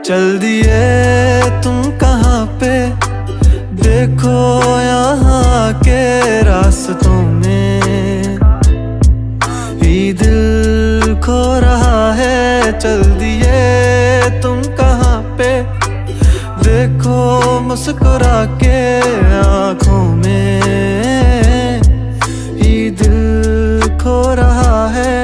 चल दिए तुम कहाँ पे, देखो यहाँ के रास्तों में ही दिल खो रहा है। चल दिए तुम कहाँ पे, देखो मुस्कुरा के आँखों में ही दिल खो रहा है।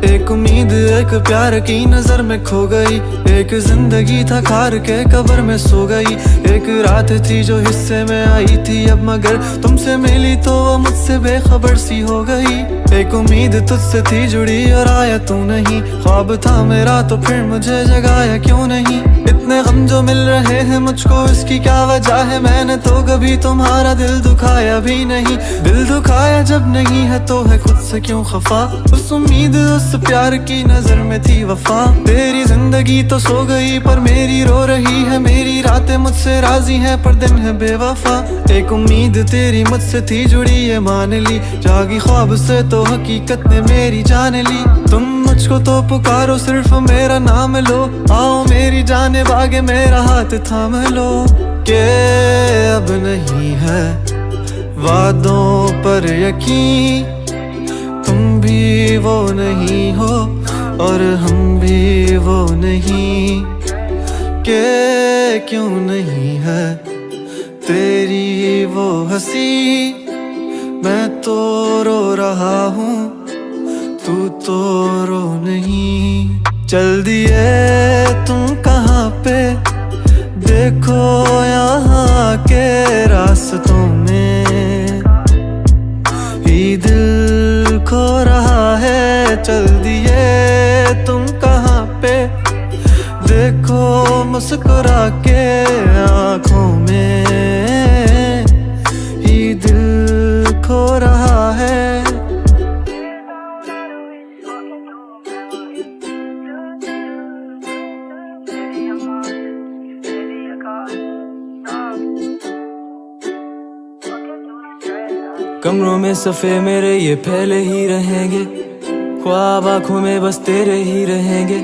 एक उम्मीद एक प्यार की नजर में खो गई, एक जिंदगी था खार के कब्र में सो गई। एक रात थी जो हिस्से में आई थी अब, मगर तुमसे मिली तो वो मुझसे बेखबर सी हो गई। एक उम्मीद तुझसे थी जुड़ी और आया तू नहीं, ख्वाब था मेरा तो फिर मुझे जगाया क्यों नहीं। इतने गम जो मिल रहे हैं मुझको, इसकी क्या वजह है? मैंने तो कभी तुम्हारा दिल दुखाया भी नहीं। दिल दुखाया जब नहीं है तो है खुद से क्यों खफा। उस उम्मीद उस प्यार की नजर में थी वफा। तेरी जिंदगी तो सो गई पर मेरी रो रही है, मेरी रातें मुझसे राजी हैं पर दिन है बेवफा। एक उम्मीद तेरी मुझसे थी जुड़ी ये मान ली, जागी ख्वाब से तो हकीकत ने मेरी जान ली। तुम मुझको तो पुकारो सिर्फ मेरा नाम लो, आओ मेरी जाने भागे मेरा हाथ थाम लो। के अब नहीं है वादों पर यकीन, तुम भी वो नहीं हो और हम भी वो नहीं। के क्यों नहीं है तेरी वो हंसी, मैं तो रो रहा हूँ तू तो रो नहीं। चल दिए तुम कहाँ पे, देखो यहाँ के रास्तों में ही दिल खो रहा है। चल दिए तुम कहाँ पे, देखो मुस्कुरा के आँखों में ही दिल खो रहा है। कमरों में सफ़े मेरे ये फैले ही रहेंगे, ख्वाब आँखों में बस तेरे ही रहेंगे।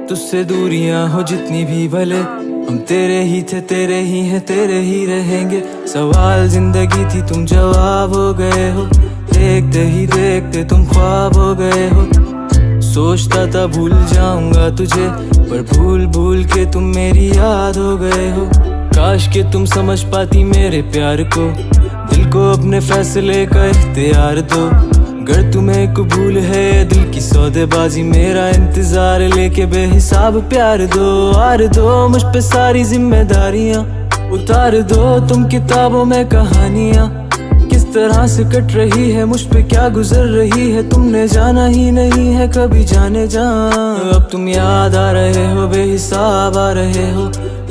तुझसे दूरियां हो जितनी भी भले, हम तेरे ही थे तेरे ही हैं तेरे ही रहेंगे। सवाल जिंदगी थी तुम जवाब हो गए हो, देखते ही देखते तुम ख्वाब हो गए हो। सोचता था भूल जाऊंगा तुझे पर भूल भूल के तुम मेरी याद हो गए हो। काश के तुम समझ पाती मेरे प्यार को, दिल को अपने फैसले का इख्तियार दो। अगर तुम्हें कबूल है दिल की सौदेबाजी, मेरा इंतजार लेके बेहिसाब प्यार दो। आर दो मुझ पे सारी जिम्मेदारियां, उतार दो तुम किताबों में कहानियां। किस तरह से कट रही है मुझ पे क्या गुजर रही है, तुमने जाना ही नहीं है कभी जाने जा। अब तुम याद आ रहे हो बेहिसाब आ रहे हो,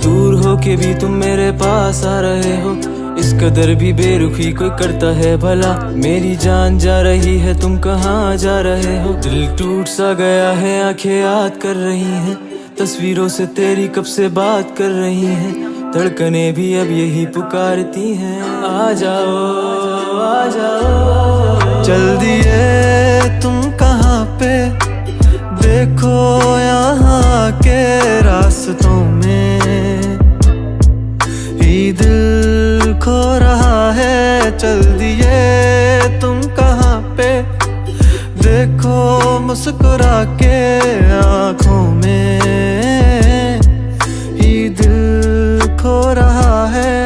दूर हो के भी तुम मेरे पास आ रहे हो। इस कदर भी बेरुखी कोई करता है भला, मेरी जान जा रही है तुम कहाँ जा रहे हो। दिल टूट सा गया है आंखें याद कर रही हैं, तस्वीरों से तेरी कब से बात कर रही हैं। धड़कनें भी अब यही पुकारती हैं, आ जाओ आ जाओ। चल दिए तुम कहाँ पे, देखो यहाँ के रास्तों में ही दिल खो रहा है। चल दिए तुम कहाँ पे, देखो मुस्कुरा के आँखों में ही दिल खो रहा है।